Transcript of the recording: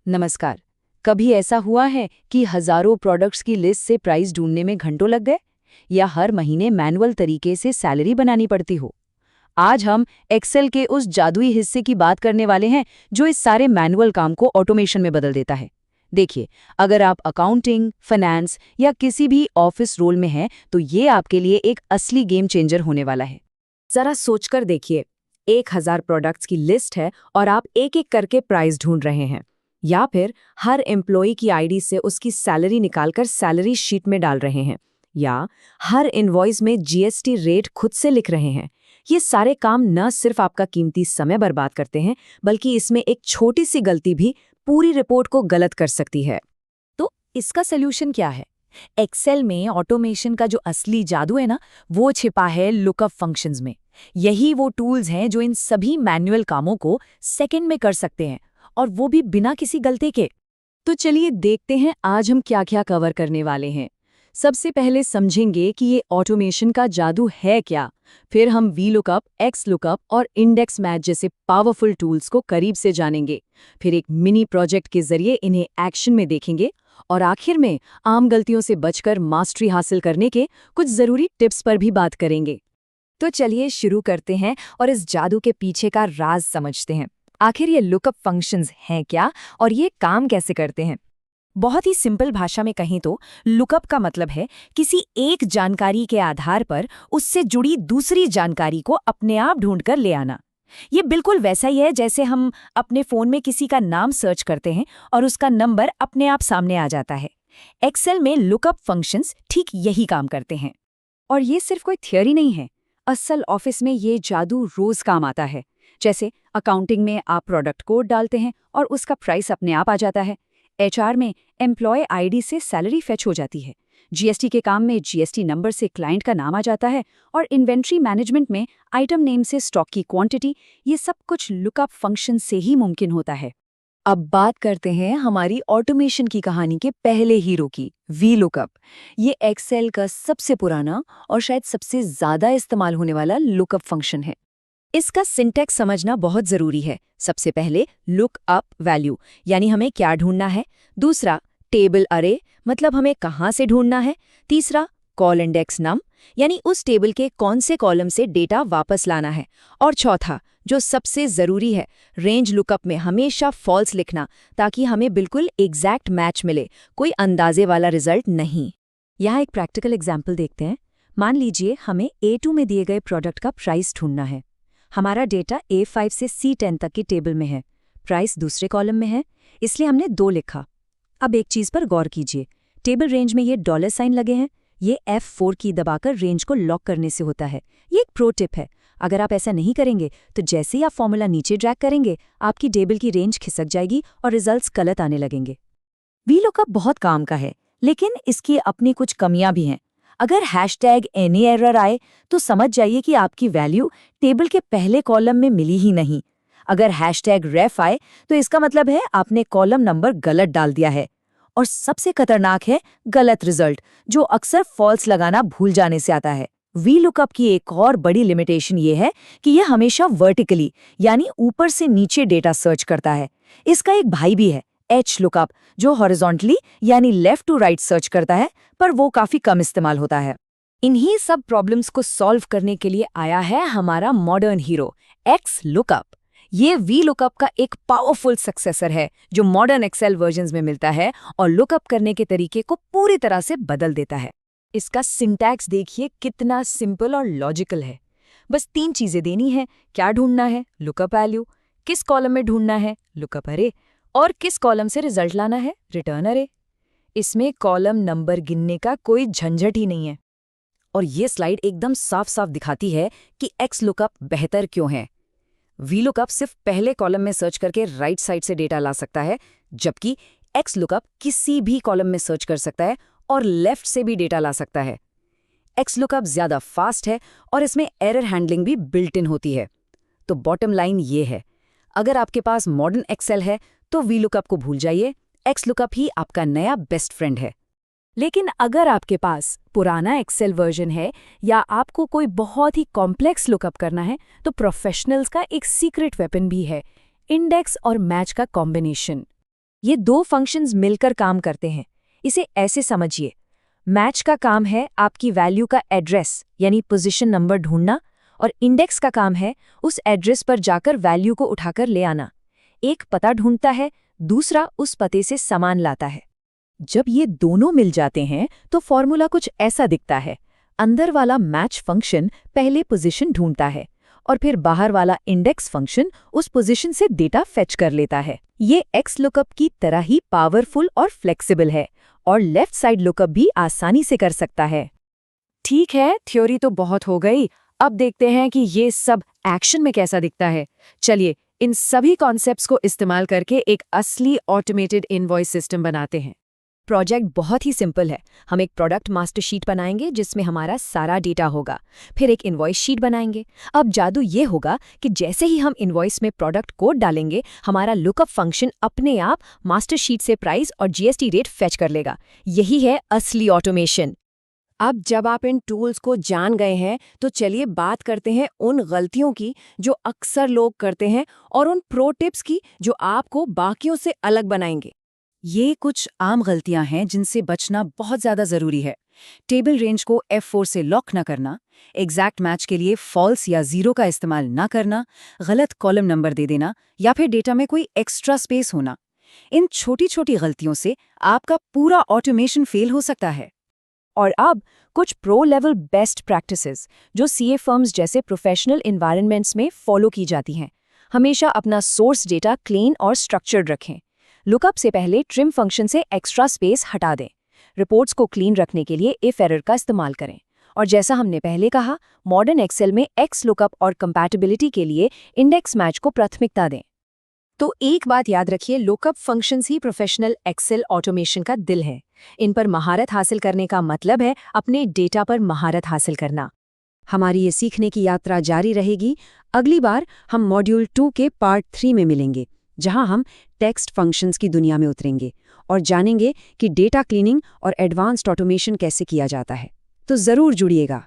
नमस्कार। कभी ऐसा हुआ है कि हजारों प्रोडक्ट्स की लिस्ट से प्राइस ढूंढने में घंटों लग गए, या हर महीने मैनुअल तरीके से सैलरी बनानी पड़ती हो? आज हम एक्सेल के उस जादुई हिस्से की बात करने वाले हैं जो इस सारे मैनुअल काम को ऑटोमेशन में बदल देता है। देखिए, अगर आप अकाउंटिंग, फाइनेंस या किसी भी ऑफिस रोल में हैं, तो ये आपके लिए एक असली गेम चेंजर होने वाला है। जरा सोचकर देखिए, 1000 प्रोडक्ट्स की लिस्ट है और आप एक एक करके प्राइस ढूंढ रहे हैं, या फिर हर एम्प्लॉय की आईडी से उसकी सैलरी निकालकर सैलरी शीट में डाल रहे हैं, या हर इनवॉइस में जीएसटी रेट खुद से लिख रहे हैं। ये सारे काम न सिर्फ आपका कीमती समय बर्बाद करते हैं, बल्कि इसमें एक छोटी सी गलती भी पूरी रिपोर्ट को गलत कर सकती है। तो इसका सलूशन क्या है? एक्सेल में ऑटोमेशन का जो असली जादू है ना, वो छिपा है लुकअप फंक्शंस में। यही वो टूल्स हैं जो इन सभी मैनुअल कामों को सेकंड में कर सकते हैं, और वो भी बिना किसी गलती के। तो चलिए देखते हैं आज हम क्या क्या कवर करने वाले हैं। सबसे पहले समझेंगे कि ये ऑटोमेशन का जादू है क्या। फिर हम वी लुकअप, एक्स लुकअप और इंडेक्स मैच जैसे पावरफुल टूल्स को करीब से जानेंगे। फिर एक मिनी प्रोजेक्ट के जरिए इन्हें एक्शन में देखेंगे, और आखिर में आम गलतियों से बचकर मास्टरी हासिल करने के कुछ जरूरी टिप्स पर भी बात करेंगे। तो चलिए शुरू करते हैं और इस जादू के पीछे का राज समझते हैं। आखिर ये लुकअप फंक्शंस हैं क्या और ये काम कैसे करते हैं? बहुत ही सिंपल भाषा में कहें तो लुकअप का मतलब है किसी एक जानकारी के आधार पर उससे जुड़ी दूसरी जानकारी को अपने आप ढूंढकर ले आना। ये बिल्कुल वैसा ही है जैसे हम अपने फोन में किसी का नाम सर्च करते हैं और उसका नंबर अपने आप सामने आ जाता है। एक्सेल में लुकअप फंक्शंस ठीक यही काम करते हैं। और ये सिर्फ कोई थियोरी नहीं है, असल ऑफिस में ये जादू रोज काम आता है। जैसे अकाउंटिंग में आप प्रोडक्ट कोड डालते हैं और उसका प्राइस अपने आप आ जाता है। एचआर में एम्प्लॉय आईडी से सैलरी फेच हो जाती है। जीएसटी के काम में जीएसटी नंबर से क्लाइंट का नाम आ जाता है। और इन्वेंट्री मैनेजमेंट में आइटम नेम से स्टॉक की क्वांटिटी। ये सब कुछ लुकअप फंक्शन से ही मुमकिन होता है। अब बात करते हैं हमारी ऑटोमेशन की कहानी के पहले हीरो की, वी लुकअप। ये एक्सेल का सबसे पुराना और शायद सबसे ज्यादा इस्तेमाल होने वाला लुकअप फंक्शन है। इसका सिंटैक्स समझना बहुत जरूरी है। सबसे पहले लुक अप वैल्यू, यानी हमें क्या ढूंढना है। दूसरा, टेबल अरे, मतलब हमें कहाँ से ढूंढना है। तीसरा, कॉल इंडेक्स नम, यानी उस टेबल के कौन से कॉलम से डेटा वापस लाना है। और चौथा, जो सबसे जरूरी है, रेंज लुकअप में हमेशा फॉल्स लिखना, ताकि हमें बिल्कुल एग्जैक्ट मैच मिले, कोई अंदाजे वाला रिजल्ट नहीं। यहाँ एक प्रैक्टिकल एग्जाम्पल देखते हैं। मान लीजिए हमें A2 में दिए गए प्रोडक्ट का प्राइस ढूंढना है। हमारा डेटा A5 से C10 तक की टेबल में है। प्राइस दूसरे कॉलम में है, इसलिए हमने 2 लिखा। अब एक चीज पर गौर कीजिए, टेबल रेंज में ये डॉलर साइन लगे हैं। ये F4 की दबाकर रेंज को लॉक करने से होता है। ये एक प्रो टिप है। अगर आप ऐसा नहीं करेंगे तो जैसे ही आप फॉर्मूला नीचे ड्रैग करेंगे, आपकी टेबल की रेंज खिसक जाएगी और रिजल्ट्स गलत आने लगेंगे। वीलुकअप बहुत काम का है, लेकिन इसकी अपनी कुछ कमियां भी हैं। अगर हैशटैग एनी एरर आए तो समझ जाइए कि आपकी वैल्यू टेबल के पहले कॉलम में मिली ही नहीं। अगर हैशटैग रेफ आए तो इसका मतलब है आपने कॉलम नंबर गलत डाल दिया है। और सबसे खतरनाक है गलत रिजल्ट, जो अक्सर फॉल्स लगाना भूल जाने से आता है। वीलुकअप की एक और बड़ी लिमिटेशन ये है कि यह हमेशा वर्टिकली, यानी ऊपर से नीचे डेटा सर्च करता है। इसका एक भाई भी है, एच लुकअप, जो हॉरिजॉन्टली यानी लेफ्ट टू राइट सर्च करता है, पर वो काफी कम इस्तेमाल होता है। इन्हीं सब प्रॉब्लम्स को सॉल्व करने के लिए आया है हमारा मॉडर्न हीरो, एक्स लुकअप। ये वी लुकअप का एक पावरफुल सक्सेसर है जो मॉडर्न एक्सेल वर्जन्स में मिलता है और लुकअप करने के तरीके को पूरी तरह से बदल देता है। इसका सिंटैक्स देखिए कितना सिंपल और लॉजिकल है। बस 3 चीजें देनी है, क्या ढूंढना है, लुकअप वैल्यू, किस कॉलम में ढूंढना है, लुकअप अरे, और किस कॉलम से रिजल्ट लाना है, रिटर्न अरे। इसमें कॉलम नंबर गिनने का कोई झंझट ही नहीं है। और ये स्लाइड एकदम साफ साफ दिखाती है कि एक्स लुकअप बेहतर क्यों है। वी लुकअप सिर्फ पहले कॉलम में सर्च करके राइट साइड से डेटा ला सकता है, जबकि एक्स लुकअप किसी भी कॉलम में सर्च कर सकता है और लेफ्ट से भी डेटा ला सकता है। एक्स लुकअप ज्यादा फास्ट है और इसमें एरर हैंडलिंग भी बिल्ट इन होती है। तो बॉटम लाइन ये है, अगर आपके पास मॉडर्न एक्सेल है तो वी लुकअप को भूल जाइए, एक्स लुकअप ही आपका नया बेस्ट फ्रेंड है। लेकिन अगर आपके पास पुराना एक्सेल वर्जन है या आपको कोई बहुत ही कॉम्प्लेक्स लुकअप करना है, तो प्रोफेशनल्स का एक सीक्रेट वेपन भी है, इंडेक्स और मैच का कॉम्बिनेशन। ये दो फंक्शंस मिलकर काम करते हैं। इसे ऐसे समझिए, मैच का काम है आपकी वैल्यू का एड्रेस यानी पोजीशन नंबर ढूंढना, और इंडेक्स का काम है उस एड्रेस पर जाकर वैल्यू को उठाकर ले आना। एक पता ढूंढता है, दूसरा उस पते से सामान लाता है। जब ये दोनों मिल जाते हैं तो फॉर्मूला कुछ ऐसा दिखता है। अंदर वाला मैच फंक्शन पहले पोजीशन ढूंढता है और फिर बाहर वाला इंडेक्स फंक्शन उस पोजीशन से डेटा फेच कर लेता है। ये एक्स लुकअप की तरह ही पावरफुल और फ्लेक्सिबल है और लेफ्ट साइड लुकअप भी आसानी से कर सकता है। ठीक है, थ्योरी तो बहुत हो गई। अब देखते हैं कि ये सब एक्शन में कैसा दिखता है। चलिए, इन सभी कॉन्सेप्ट्स को इस्तेमाल करके एक असली ऑटोमेटेड इनवॉइस सिस्टम बनाते हैं। प्रोजेक्ट बहुत ही सिंपल है। हम एक प्रोडक्ट मास्टर शीट बनाएंगे जिसमें हमारा सारा डेटा होगा। फिर एक इनवॉइस शीट बनाएंगे। अब जादू ये होगा कि जैसे ही हम इनवॉइस में प्रोडक्ट कोड डालेंगे, हमारा लुकअप फंक्शन अपने आप मास्टर शीट से प्राइस और जीएसटी रेट फेच कर लेगा। यही है असली ऑटोमेशन। अब जब आप इन टूल्स को जान गए हैं, तो चलिए बात करते हैं उन गलतियों की जो अक्सर लोग करते हैं और उन प्रो टिप्स की जो आपको बाकियों से अलग बनाएंगे। ये कुछ आम गलतियां हैं जिनसे बचना बहुत ज़्यादा ज़रूरी है। टेबल रेंज को F4 से लॉक न करना, एग्जैक्ट मैच के लिए फॉल्स या ज़ीरो का इस्तेमाल न करना, गलत कॉलम नंबर दे देना या फिर डेटा में कोई एक्स्ट्रा स्पेस होना। इन छोटी छोटी गलतियों से आपका पूरा ऑटोमेशन फेल हो सकता है। और अब कुछ प्रो लेवल बेस्ट प्रैक्टिसेस जो सीए फर्म्स जैसे प्रोफेशनल एनवायरनमेंट्स में फॉलो की जाती हैं। हमेशा अपना सोर्स डेटा क्लीन और स्ट्रक्चर्ड रखें। लुकअप से पहले ट्रिम फंक्शन से एक्स्ट्रा स्पेस हटा दें। रिपोर्ट्स को क्लीन रखने के लिए इफ एरर का इस्तेमाल करें। और जैसा हमने पहले कहा, मॉडर्न एक्सेल में एक्स लुकअप और कंपैटिबिलिटी के लिए इंडेक्स मैच को प्राथमिकता दें। तो एक बात याद रखिए, लुकअप फंक्शंस ही प्रोफेशनल एक्सेल ऑटोमेशन का दिल है। इन पर महारत हासिल करने का मतलब है अपने डेटा पर महारत हासिल करना। हमारी ये सीखने की यात्रा जारी रहेगी। अगली बार हम मॉड्यूल 2 के पार्ट 3 में मिलेंगे, जहां हम टेक्स्ट फंक्शंस की दुनिया में उतरेंगे और जानेंगे कि डेटा क्लीनिंग और एडवांस्ड ऑटोमेशन कैसे किया जाता है। तो ज़रूर जुड़िएगा।